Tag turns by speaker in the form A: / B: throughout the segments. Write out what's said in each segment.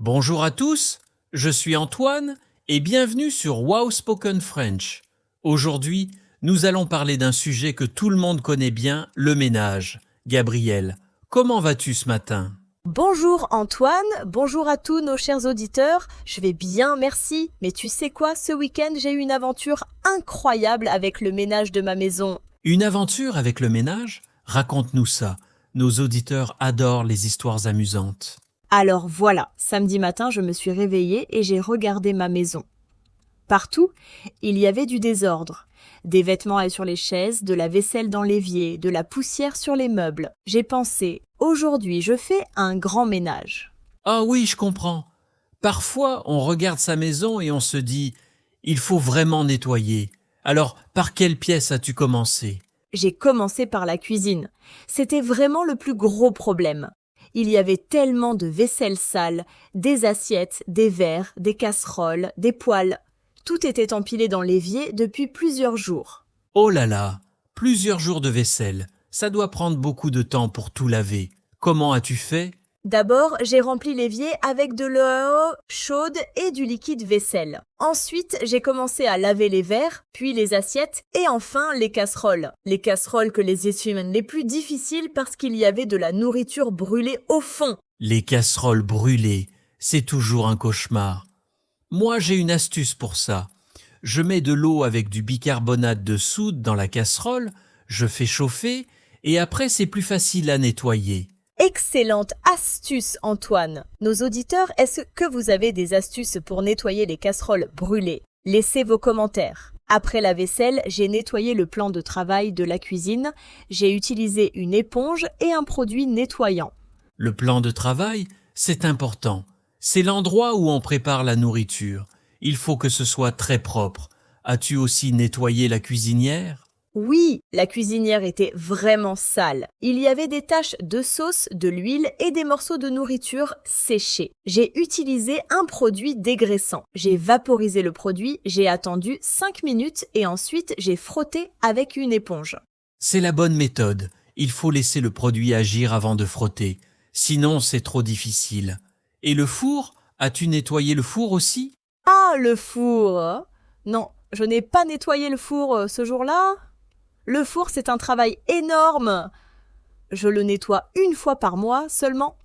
A: Bonjour à tous, je suis Antoine et bienvenue sur Wow Spoken French. Aujourd'hui, nous allons parler d'un sujet que tout le monde connaît bien, le ménage. Gabriel, comment vas-tu ce matin?
B: Bonjour Antoine, bonjour à tous nos chers auditeurs, je vais bien merci, mais tu sais quoi, ce week-end j'ai eu une aventure incroyable avec le ménage de ma maison.
A: Une aventure avec le ménage? Raconte-nous ça, nos auditeurs adorent les histoires amusantes.
B: Alors voilà, samedi matin je me suis réveillée et j'ai regardé ma maison. Partout, il y avait du désordre. Des vêtements sur les chaises, de la vaisselle dans l'évier, de la poussière sur les meubles. J'ai pensé, aujourd'hui je fais un grand ménage.
A: Ah oui, je comprends. Parfois, on regarde sa maison et on se dit « il faut vraiment nettoyer ». Alors, par quelle pièce as-tu commencé?
B: J'ai commencé par la cuisine. C'était vraiment le plus gros problème. Il y avait tellement de vaisselle sale, des assiettes, des verres, des casseroles, des poêles. Tout était empilé dans l'évier depuis plusieurs jours.
A: Oh là là, plusieurs jours de vaisselle, ça doit prendre beaucoup de temps pour tout laver. Comment as-tu fait?
B: D'abord, j'ai rempli l'évier avec de l'eau chaude et du liquide vaisselle. Ensuite, j'ai commencé à laver les verres, puis les assiettes et enfin les casseroles. Les casseroles que les essuie-mains les plus difficiles parce qu'il y avait de la nourriture brûlée au fond.
A: Les casseroles brûlées, c'est toujours un cauchemar. Moi, j'ai une astuce pour ça. Je mets de l'eau avec du bicarbonate de soude dans la casserole, je fais chauffer et après c'est plus facile à nettoyer.
B: Excellente astuce, Antoine. Nos auditeurs, est-ce que vous avez des astuces pour nettoyer les casseroles brûlées? Laissez vos commentaires. Après la vaisselle, j'ai nettoyé le plan de travail de la cuisine. J'ai utilisé une éponge et un produit nettoyant.
A: Le plan de travail, c'est important. C'est l'endroit où on prépare la nourriture. Il faut que ce soit très propre. As-tu aussi nettoyé la cuisinière?
B: Oui, la cuisinière était vraiment sale. Il y avait des taches de sauce, de l'huile et des morceaux de nourriture séchés. J'ai utilisé un produit dégraissant. J'ai vaporisé le produit, j'ai attendu 5 minutes et ensuite j'ai frotté avec une éponge.
A: C'est la bonne méthode. Il faut laisser le produit agir avant de frotter. Sinon, c'est trop difficile. Et le four? As-tu nettoyé le four aussi?
B: Ah, le four! Non, je n'ai pas nettoyé le four ce jour-là. Le four, c'est un travail énorme. Je le nettoie une fois par mois seulement.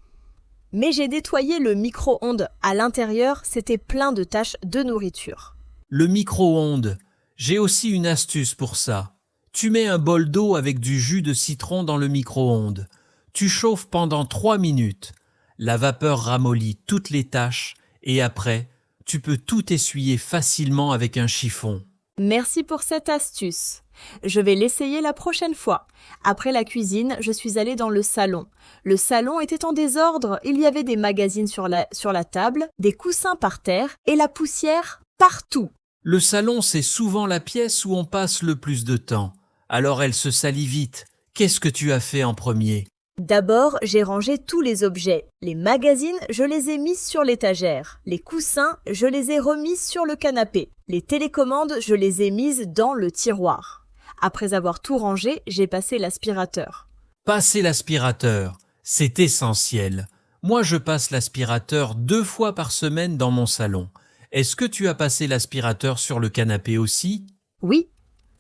B: Mais j'ai nettoyé le micro-ondes. À l'intérieur, c'était plein de taches de nourriture.
A: Le micro-ondes. J'ai aussi une astuce pour ça. Tu mets un bol d'eau avec du jus de citron dans le micro-ondes. Tu chauffes pendant 3 minutes. La vapeur ramollit toutes les taches et après, tu peux tout essuyer facilement avec un chiffon.
B: Merci pour cette astuce. Je vais l'essayer la prochaine fois. Après la cuisine, je suis allée dans le salon. Le salon était en désordre. Il y avait des magazines sur la table, des coussins par terre et la poussière partout.
A: Le salon, c'est souvent la pièce où on passe le plus de temps. Alors elle se salit vite. Qu'est-ce que tu as fait en premier?
B: D'abord, j'ai rangé tous les objets. Les magazines, je les ai mis sur l'étagère. Les coussins, je les ai remis sur le canapé. Les télécommandes, je les ai mises dans le tiroir. Après avoir tout rangé, j'ai passé l'aspirateur.
A: Passer l'aspirateur, c'est essentiel. Moi, je passe l'aspirateur 2 fois par semaine dans mon salon. Est-ce que tu as passé l'aspirateur sur le canapé aussi?
B: Oui,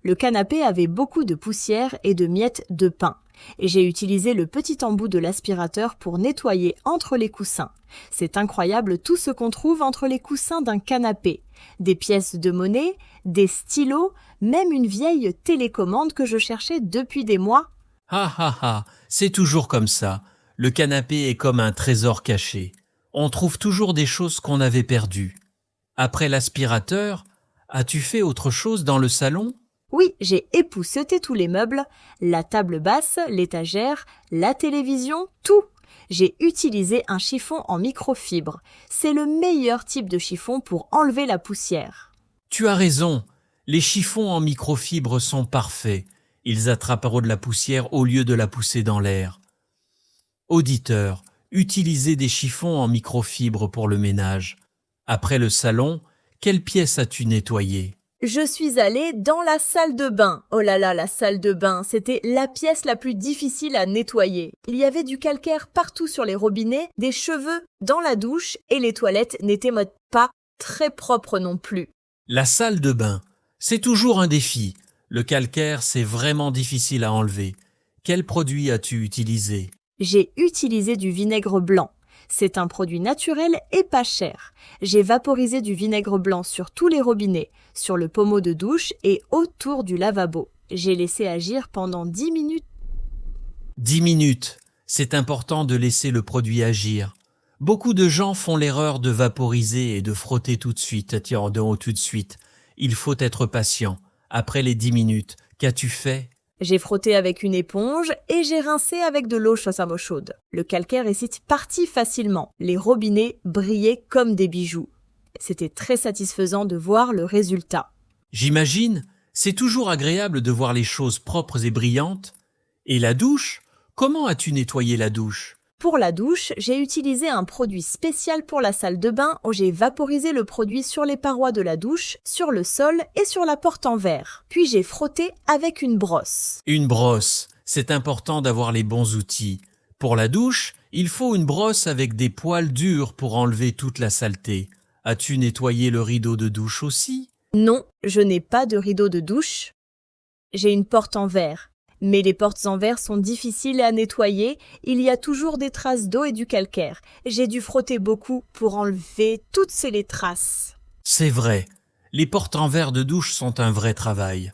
B: le canapé avait beaucoup de poussière et de miettes de pain. Et j'ai utilisé le petit embout de l'aspirateur pour nettoyer entre les coussins. C'est incroyable tout ce qu'on trouve entre les coussins d'un canapé. Des pièces de monnaie, des stylos, même une vieille télécommande que je cherchais depuis des mois.
A: Ah ah ah, c'est toujours comme ça. Le canapé est comme un trésor caché. On trouve toujours des choses qu'on avait perdues. Après l'aspirateur, as-tu fait autre chose dans le salon?
B: Oui, j'ai épousseté tous les meubles, la table basse, l'étagère, la télévision, tout. J'ai utilisé un chiffon en microfibre. C'est le meilleur type de chiffon pour enlever la poussière.
A: Tu as raison, les chiffons en microfibre sont parfaits. Ils attraperont de la poussière au lieu de la pousser dans l'air. Auditeur, utilisez des chiffons en microfibre pour le ménage. Après le salon, quelle pièce as-tu nettoyée?
B: Je suis allée dans la salle de bain. Oh là là, la salle de bain, c'était la pièce la plus difficile à nettoyer. Il y avait du calcaire partout sur les robinets, des cheveux dans la douche et les toilettes n'étaient pas très propres non plus.
A: La salle de bain, c'est toujours un défi. Le calcaire, c'est vraiment difficile à enlever. Quel produit as-tu utilisé?
B: J'ai utilisé du vinaigre blanc. C'est un produit naturel et pas cher. J'ai vaporisé du vinaigre blanc sur tous les robinets, sur le pommeau de douche et autour du lavabo. J'ai laissé agir pendant 10 minutes.
A: 10 minutes. C'est important de laisser le produit agir. Beaucoup de gens font l'erreur de vaporiser et de frotter tout de suite. Tout de suite. Il faut être patient. Après les 10 minutes, qu'as-tu fait?
B: J'ai frotté avec une éponge et j'ai rincé avec de l'eau chaude. Le calcaire est parti facilement. Les robinets brillaient comme des bijoux. C'était très satisfaisant de voir le résultat.
A: J'imagine, c'est toujours agréable de voir les choses propres et brillantes. Et la douche? Comment as-tu nettoyé la douche?
B: Pour la douche, j'ai utilisé un produit spécial pour la salle de bain où j'ai vaporisé le produit sur les parois de la douche, sur le sol et sur la porte en verre. Puis j'ai frotté avec une brosse.
A: Une brosse, c'est important d'avoir les bons outils. Pour la douche, il faut une brosse avec des poils durs pour enlever toute la saleté. As-tu nettoyé le rideau de douche aussi?
B: Non, je n'ai pas de rideau de douche. J'ai une porte en verre. Mais les portes en verre sont difficiles à nettoyer, il y a toujours des traces d'eau et du calcaire. J'ai dû frotter beaucoup pour enlever toutes ces traces.
A: C'est vrai, les portes en verre de douche sont un vrai travail.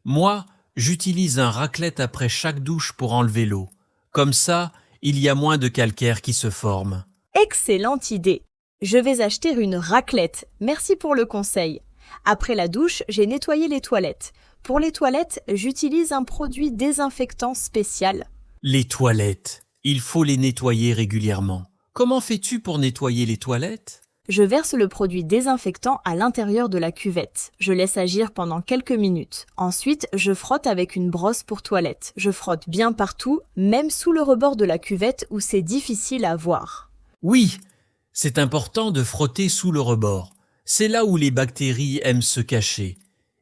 A: Moi, j'utilise un raclette après chaque douche pour enlever l'eau. Comme ça, il y a moins de calcaire qui se forme.
B: Excellente idée. Je vais acheter une raclette. Merci pour le conseil. Après la douche, j'ai nettoyé les toilettes. Pour les toilettes, j'utilise un produit désinfectant spécial.
A: Les toilettes, il faut les nettoyer régulièrement. Comment fais-tu pour nettoyer les toilettes?
B: Je verse le produit désinfectant à l'intérieur de la cuvette. Je laisse agir pendant quelques minutes. Ensuite, je frotte avec une brosse pour toilette. Je frotte bien partout, même sous le rebord de la cuvette où c'est difficile à voir.
A: Oui, c'est important de frotter sous le rebord. C'est là où les bactéries aiment se cacher.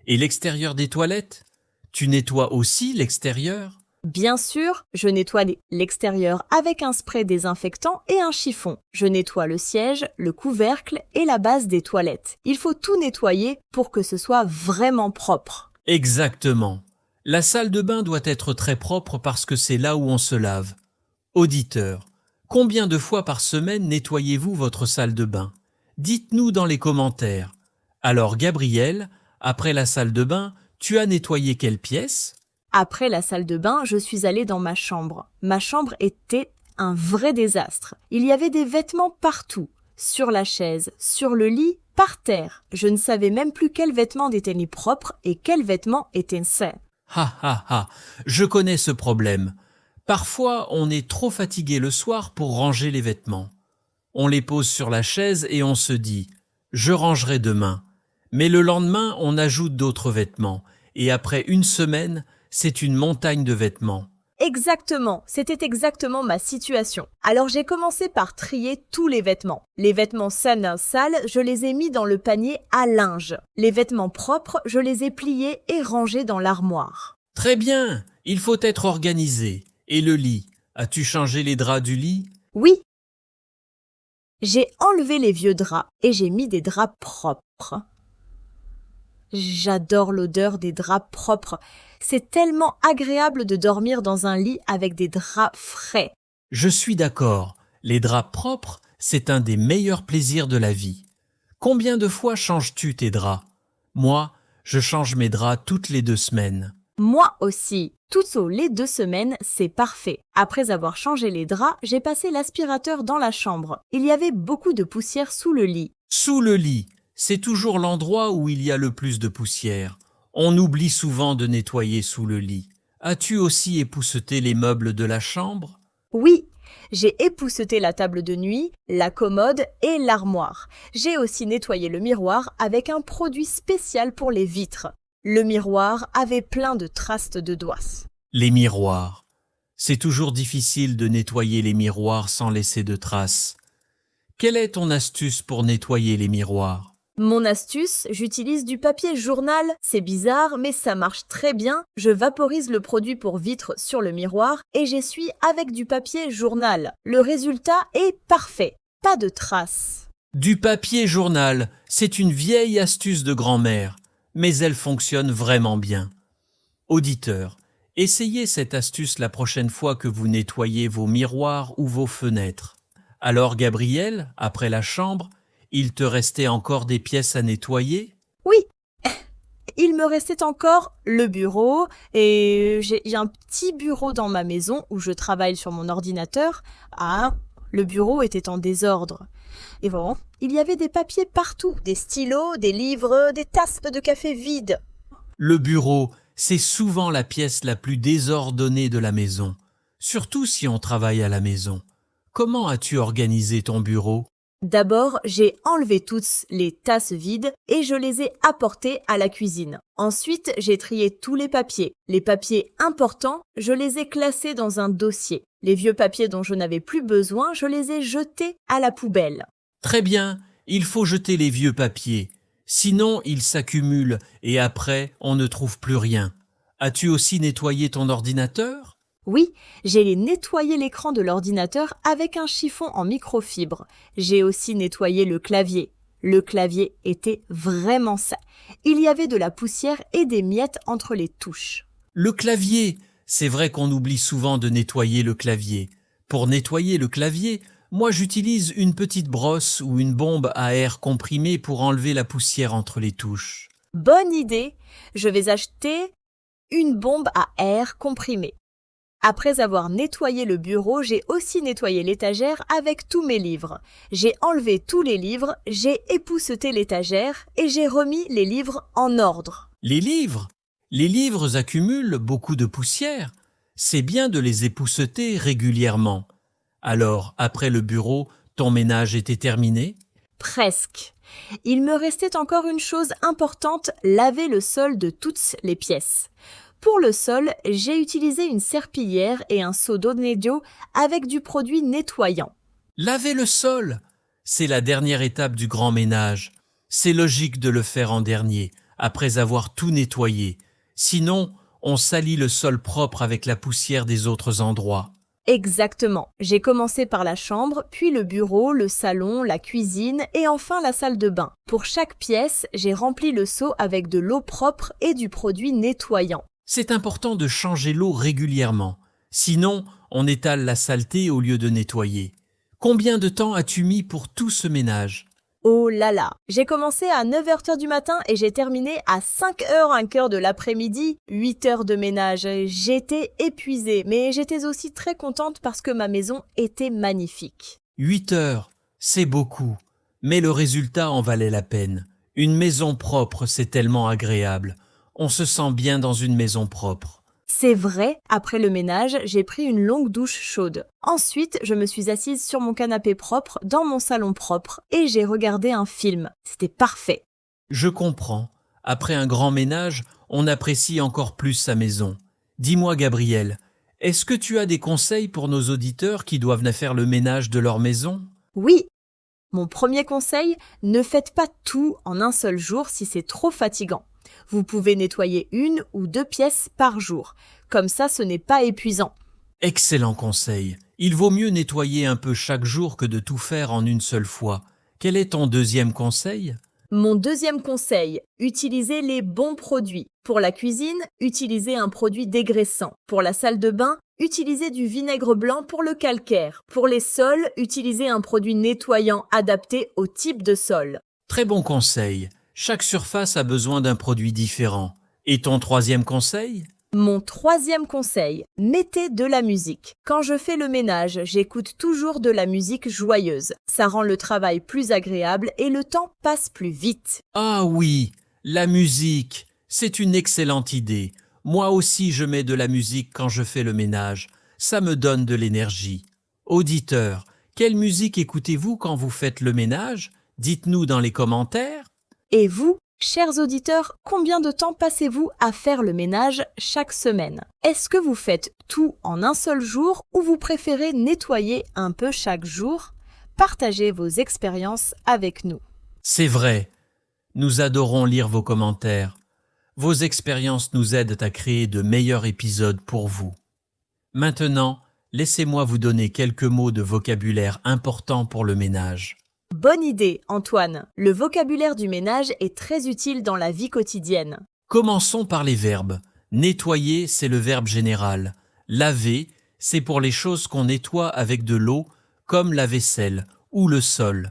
A: Et l'extérieur des toilettes? Tu nettoies aussi l'extérieur?
B: Bien sûr, je nettoie l'extérieur avec un spray désinfectant et un chiffon. Je nettoie le siège, le couvercle et la base des toilettes. Il faut tout nettoyer pour que ce soit vraiment propre.
A: Exactement. La salle de bain doit être très propre parce que c'est là où on se lave. Auditeurs, combien de fois par semaine nettoyez-vous votre salle de bain? Dites-nous dans les commentaires. Alors Gabriel, après la salle de bain, tu as nettoyé quelle pièce?
B: Après la salle de bain, je suis allée dans ma chambre. Ma chambre était un vrai désastre. Il y avait des vêtements partout. Sur la chaise, sur le lit, par terre. Je ne savais même plus quels vêtements étaient propres et quels vêtements étaient sains.
A: Ha ha ha, je connais ce problème. Parfois, on est trop fatigué le soir pour ranger les vêtements. On les pose sur la chaise et on se dit « je rangerai demain ». Mais le lendemain, on ajoute d'autres vêtements. Et après une semaine, c'est une montagne de vêtements.
B: Exactement, c'était exactement ma situation. Alors j'ai commencé par trier tous les vêtements. Les vêtements sales, je les ai mis dans le panier à linge. Les vêtements propres, je les ai pliés et rangés dans l'armoire.
A: Très bien, il faut être organisé. Et le lit, as-tu changé les draps du lit?
B: Oui. J'ai enlevé les vieux draps et j'ai mis des draps propres. J'adore l'odeur des draps propres. C'est tellement agréable de dormir dans un lit avec des draps frais.
A: Je suis d'accord. Les draps propres, c'est un des meilleurs plaisirs de la vie. Combien de fois changes-tu tes draps? Moi, je change mes draps toutes les 2 semaines.
B: Moi aussi. Toutes les 2 semaines, c'est parfait. Après avoir changé les draps, j'ai passé l'aspirateur dans la chambre. Il y avait beaucoup de poussière sous le lit.
A: Sous le lit, c'est toujours l'endroit où il y a le plus de poussière. On oublie souvent de nettoyer sous le lit. As-tu aussi épousseté les meubles de la chambre?
B: Oui, j'ai épousseté la table de nuit, la commode et l'armoire. J'ai aussi nettoyé le miroir avec un produit spécial pour les vitres. Le miroir avait plein de traces de doigts.
A: Les miroirs. C'est toujours difficile de nettoyer les miroirs sans laisser de traces. Quelle est ton astuce pour nettoyer les miroirs?
B: Mon astuce, j'utilise du papier journal. C'est bizarre, mais ça marche très bien. Je vaporise le produit pour vitre sur le miroir et j'essuie avec du papier journal. Le résultat est parfait. Pas de traces.
A: Du papier journal, c'est une vieille astuce de grand-mère, mais elle fonctionne vraiment bien. Auditeurs, essayez cette astuce la prochaine fois que vous nettoyez vos miroirs ou vos fenêtres. Alors Gabriel, après la chambre, il te restait encore des pièces à nettoyer?
B: Oui, il me restait encore le bureau et j'ai un petit bureau dans ma maison où je travaille sur mon ordinateur. Ah, le bureau était en désordre. Et bon, il y avait des papiers partout, des stylos, des livres, des tasses de café vides.
A: Le bureau, c'est souvent la pièce la plus désordonnée de la maison, surtout si on travaille à la maison. Comment as-tu organisé ton bureau?
B: D'abord, j'ai enlevé toutes les tasses vides et je les ai apportées à la cuisine. Ensuite, j'ai trié tous les papiers. Les papiers importants, je les ai classés dans un dossier. Les vieux papiers dont je n'avais plus besoin, je les ai jetés à la poubelle.
A: Très bien, il faut jeter les vieux papiers. Sinon, ils s'accumulent et après, on ne trouve plus rien. As-tu aussi nettoyé ton ordinateur?
B: Oui, j'ai nettoyé l'écran de l'ordinateur avec un chiffon en microfibre. J'ai aussi nettoyé le clavier. Le clavier était vraiment sale. Il y avait de la poussière et des miettes entre les touches.
A: Le clavier, c'est vrai qu'on oublie souvent de nettoyer le clavier. Pour nettoyer le clavier, moi j'utilise une petite brosse ou une bombe à air comprimé pour enlever la poussière entre les touches.
B: Bonne idée! Je vais acheter une bombe à air comprimé. Après avoir nettoyé le bureau, j'ai aussi nettoyé l'étagère avec tous mes livres. J'ai enlevé tous les livres, j'ai épousseté l'étagère et j'ai remis les livres en ordre.
A: Les livres? Les livres accumulent beaucoup de poussière. C'est bien de les épousseter régulièrement. Alors, après le bureau, ton ménage était terminé?
B: Presque. Il me restait encore une chose importante, laver le sol de toutes les pièces. Pour le sol, j'ai utilisé une serpillière et un seau d'Onedio avec du produit nettoyant.
A: Laver le sol, c'est la dernière étape du grand ménage. C'est logique de le faire en dernier, après avoir tout nettoyé. Sinon, on salit le sol propre avec la poussière des autres endroits.
B: Exactement. J'ai commencé par la chambre, puis le bureau, le salon, la cuisine et enfin la salle de bain. Pour chaque pièce, j'ai rempli le seau avec de l'eau propre et du produit nettoyant.
A: C'est important de changer l'eau régulièrement. Sinon, on étale la saleté au lieu de nettoyer. Combien de temps as-tu mis pour tout ce ménage?
B: Oh là là! J'ai commencé à 9h du matin et j'ai terminé à 5h de l'après-midi. 8 heures de ménage. J'étais épuisée, mais j'étais aussi très contente parce que ma maison était magnifique.
A: 8 heures, c'est beaucoup. Mais le résultat en valait la peine. Une maison propre, c'est tellement agréable. On se sent bien dans une maison propre.
B: C'est vrai, après le ménage, j'ai pris une longue douche chaude. Ensuite, je me suis assise sur mon canapé propre, dans mon salon propre, et j'ai regardé un film. C'était parfait.
A: Je comprends. Après un grand ménage, on apprécie encore plus sa maison. Dis-moi, Gabriel, est-ce que tu as des conseils pour nos auditeurs qui doivent faire le ménage de leur maison?
B: Oui. Mon premier conseil, ne faites pas tout en un seul jour si c'est trop fatigant. Vous pouvez nettoyer 1 ou 2 pièces par jour. Comme ça, ce n'est pas épuisant.
A: Excellent conseil. Il vaut mieux nettoyer un peu chaque jour que de tout faire en une seule fois. Quel est ton deuxième conseil?
B: Mon deuxième conseil, utilisez les bons produits. Pour la cuisine, utilisez un produit dégraissant. Pour la salle de bain, utilisez du vinaigre blanc pour le calcaire. Pour les sols, utilisez un produit nettoyant adapté au type de sol.
A: Très bon conseil. Chaque surface a besoin d'un produit différent. Et ton troisième conseil?
B: Mon troisième conseil, mettez de la musique. Quand je fais le ménage, j'écoute toujours de la musique joyeuse. Ça rend le travail plus agréable et le temps passe plus vite.
A: Ah oui, la musique, c'est une excellente idée. Moi aussi je mets de la musique quand je fais le ménage. Ça me donne de l'énergie. Auditeurs, quelle musique écoutez-vous quand vous faites le ménage? Dites-nous dans les commentaires.
B: Et vous, chers auditeurs, combien de temps passez-vous à faire le ménage chaque semaine? Est-ce que vous faites tout en un seul jour ou vous préférez nettoyer un peu chaque jour? Partagez vos expériences avec nous.
A: C'est vrai, Nous adorons lire vos commentaires. Vos expériences nous aident à créer de meilleurs épisodes pour vous. Maintenant, laissez-moi vous donner quelques mots de vocabulaire importants pour le ménage.
B: Bonne idée, Antoine. Le vocabulaire du ménage est très utile dans la vie quotidienne.
A: Commençons par les verbes. Nettoyer, c'est le verbe général. Laver, c'est pour les choses qu'on nettoie avec de l'eau, comme la vaisselle ou le sol.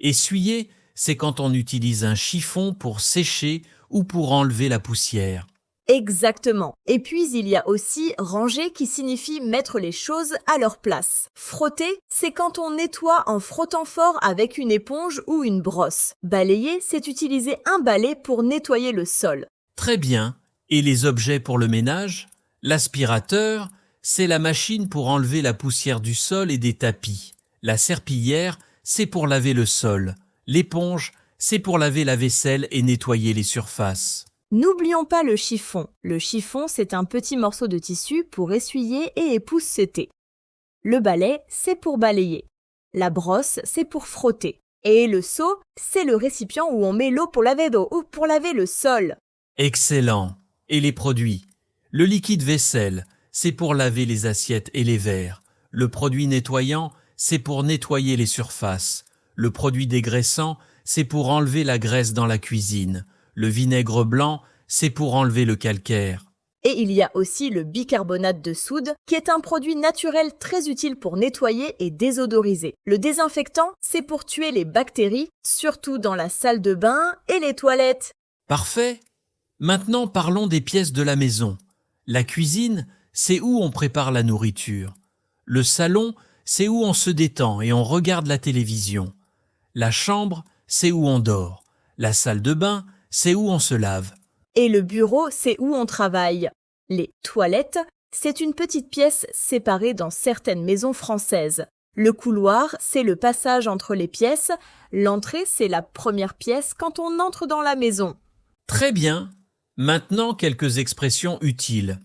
A: Essuyer, c'est quand on utilise un chiffon pour sécher ou pour enlever la poussière.
B: Exactement. Et puis il y a aussi ranger qui signifie mettre les choses à leur place. Frotter, c'est quand on nettoie en frottant fort avec une éponge ou une brosse. Balayer, c'est utiliser un balai pour nettoyer le sol.
A: Très bien. Et les objets pour le ménage? L'aspirateur, c'est la machine pour enlever la poussière du sol et des tapis. La serpillière, c'est pour laver le sol. L'éponge, c'est pour laver la vaisselle et nettoyer les surfaces.
B: N'oublions pas le chiffon. Le chiffon, c'est un petit morceau de tissu pour essuyer et épousseter. Le balai, c'est pour balayer. La brosse, c'est pour frotter. Et le seau, c'est le récipient où on met l'eau pour laver d'eau ou pour laver le sol.
A: Excellent. Et les produits? Le liquide vaisselle, c'est pour laver les assiettes et les verres. Le produit nettoyant, c'est pour nettoyer les surfaces. Le produit dégraissant, c'est pour enlever la graisse dans la cuisine. Le vinaigre blanc, c'est pour enlever le calcaire.
B: Et il y a aussi le bicarbonate de soude, qui est un produit naturel très utile pour nettoyer et désodoriser. Le désinfectant, c'est pour tuer les bactéries, surtout dans la salle de bain et les toilettes.
A: Parfait. Maintenant, parlons des pièces de la maison. La cuisine, c'est où on prépare la nourriture. Le salon, c'est où on se détend et on regarde la télévision. La chambre, c'est où on dort. La salle de bain, c'est où on se lave.
B: Et le bureau, c'est où on travaille. Les toilettes, c'est une petite pièce séparée dans certaines maisons françaises. Le couloir, c'est le passage entre les pièces. L'entrée, c'est la première pièce quand on entre dans la maison.
A: Très bien. Maintenant, quelques expressions utiles.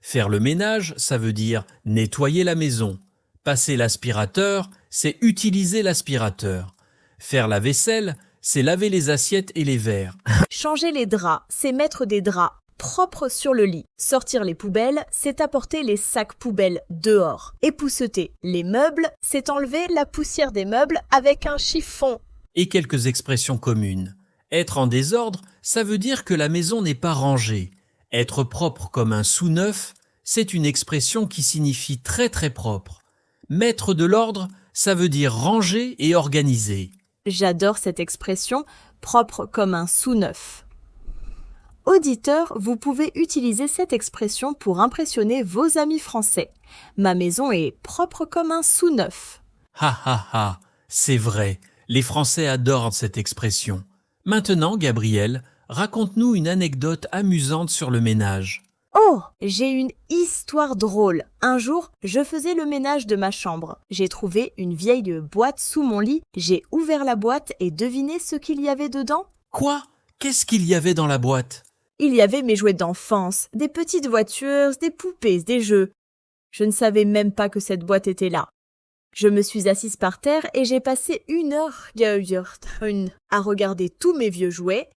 A: Faire le ménage, ça veut dire nettoyer la maison. Passer l'aspirateur, c'est utiliser l'aspirateur. Faire la vaisselle, c'est laver les assiettes et les verres.
B: Changer les draps, c'est mettre des draps propres sur le lit. Sortir les poubelles, c'est apporter les sacs poubelles dehors. Épousseter les meubles, c'est enlever la poussière des meubles avec un chiffon.
A: Et quelques expressions communes. Être en désordre, ça veut dire que la maison n'est pas rangée. Être propre comme un sous-neuf, c'est une expression qui signifie très très propre. Mettre de l'ordre, ça veut dire ranger et organiser.
B: J'adore cette expression, propre comme un sous-neuf. Auditeurs, vous pouvez utiliser cette expression pour impressionner vos amis français. Ma maison est propre comme un sous-neuf.
A: Ha ha ha, c'est vrai, les Français adorent cette expression. Maintenant, Gabriel, raconte-nous une anecdote amusante sur le ménage.
B: Oh, j'ai une histoire drôle. Un jour, je faisais le ménage de ma chambre. J'ai trouvé une vieille boîte sous mon lit. J'ai ouvert la boîte et devinez ce qu'il y avait dedans?
A: Quoi? Qu'est-ce qu'il y avait dans la boîte?
B: Il y avait mes jouets d'enfance, des petites voitures, des poupées, des jeux. Je ne savais même pas que cette boîte était là. Je me suis assise par terre et j'ai passé une heure à regarder tous mes vieux jouets.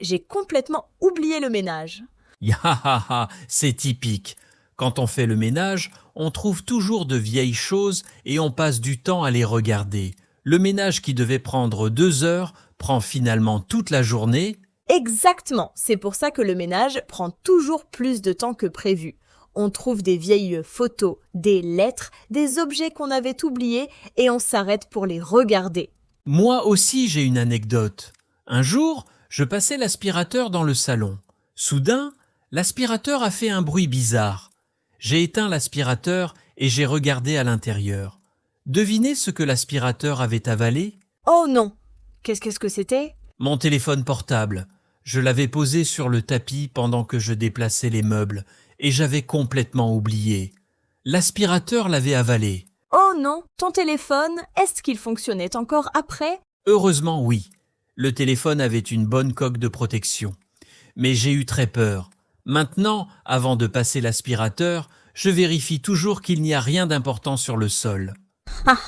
B: J'ai complètement oublié le ménage.
A: Yahaha, c'est typique. Quand on fait le ménage, on trouve toujours de vieilles choses et on passe du temps à les regarder. Le ménage qui devait prendre 2 heures prend finalement toute la journée.
B: Exactement, c'est pour ça que le ménage prend toujours plus de temps que prévu. On trouve des vieilles photos, des lettres, des objets qu'on avait oubliés et on s'arrête pour les regarder.
A: Moi aussi j'ai une anecdote. Un jour, je passais l'aspirateur dans le salon. Soudain, l'aspirateur a fait un bruit bizarre. J'ai éteint l'aspirateur et j'ai regardé à l'intérieur. Devinez ce que l'aspirateur avait avalé?
B: Oh non! Qu'est-ce que c'était?
A: Mon téléphone portable. Je l'avais posé sur le tapis pendant que je déplaçais les meubles et j'avais complètement oublié. L'aspirateur l'avait avalé.
B: Oh non! Ton téléphone, est-ce qu'il fonctionnait encore après?
A: Heureusement oui. Le téléphone avait une bonne coque de protection. Mais j'ai eu très peur. Maintenant, avant de passer l'aspirateur, je vérifie toujours qu'il n'y a rien d'important sur le sol.
B: Ah!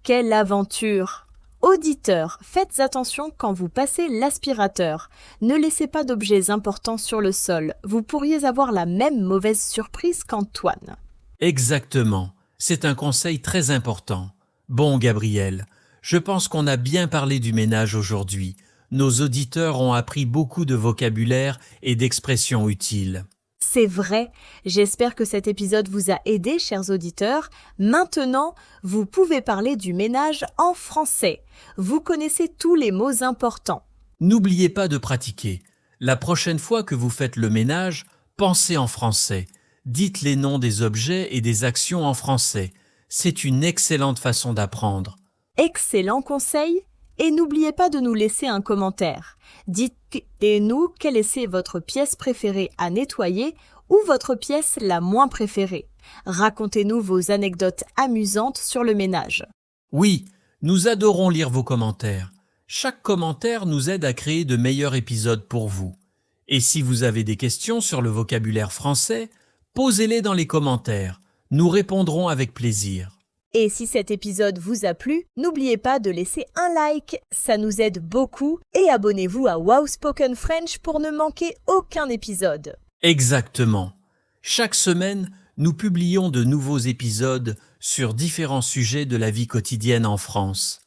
B: Quelle aventure! Auditeurs, faites attention quand vous passez l'aspirateur. Ne laissez pas d'objets importants sur le sol. Vous pourriez avoir la même mauvaise surprise qu'Antoine.
A: Exactement. C'est un conseil très important. Bon, Gabriel, je pense qu'on a bien parlé du ménage aujourd'hui. Nos auditeurs ont appris beaucoup de vocabulaire et d'expressions utiles.
B: C'est vrai, j'espère que cet épisode vous a aidé, chers auditeurs. Maintenant, vous pouvez parler du ménage en français. Vous connaissez tous les mots importants.
A: N'oubliez pas de pratiquer. La prochaine fois que vous faites le ménage, pensez en français. Dites les noms des objets et des actions en français. C'est une excellente façon d'apprendre.
B: Excellent conseil. Et n'oubliez pas de nous laisser un commentaire. Dites-nous quelle est votre pièce préférée à nettoyer ou votre pièce la moins préférée. Racontez-nous vos anecdotes amusantes sur le ménage.
A: Oui, nous adorons lire vos commentaires. Chaque commentaire nous aide à créer de meilleurs épisodes pour vous. Et si vous avez des questions sur le vocabulaire français, posez-les dans les commentaires. Nous répondrons avec plaisir.
B: Et si cet épisode vous a plu, n'oubliez pas de laisser un like, ça nous aide beaucoup, et abonnez-vous à Wow Spoken French pour ne manquer aucun épisode.
A: Exactement. Chaque semaine, nous publions de nouveaux épisodes sur différents sujets de la vie quotidienne en France.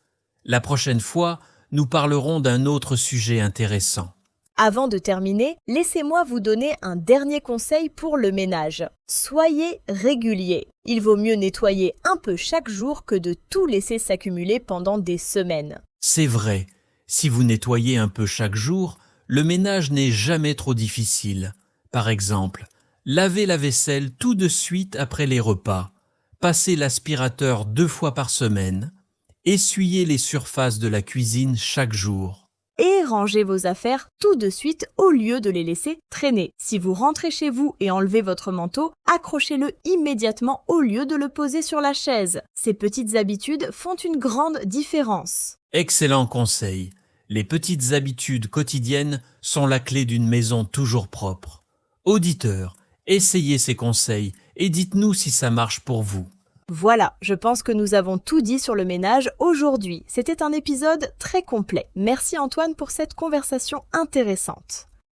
A: La prochaine fois, nous parlerons d'un autre sujet intéressant.
B: Avant de terminer, laissez-moi vous donner un dernier conseil pour le ménage. Soyez régulier. Il vaut mieux nettoyer un peu chaque jour que de tout laisser s'accumuler pendant des semaines.
A: C'est vrai, si vous nettoyez un peu chaque jour, le ménage n'est jamais trop difficile. Par exemple, lavez la vaisselle tout de suite après les repas, passez l'aspirateur 2 fois par semaine, essuyez les surfaces de la cuisine chaque jour.
B: Et rangez vos affaires tout de suite au lieu de les laisser traîner. Si vous rentrez chez vous et enlevez votre manteau, accrochez-le immédiatement au lieu de le poser sur la chaise. Ces petites habitudes font une grande différence.
A: Excellent conseil. Les petites habitudes quotidiennes sont la clé d'une maison toujours propre. Auditeurs, essayez ces conseils et dites-nous si ça marche pour vous.
B: Voilà, je pense que nous avons tout dit sur le ménage aujourd'hui. C'était un épisode très complet. Merci Antoine pour cette conversation intéressante.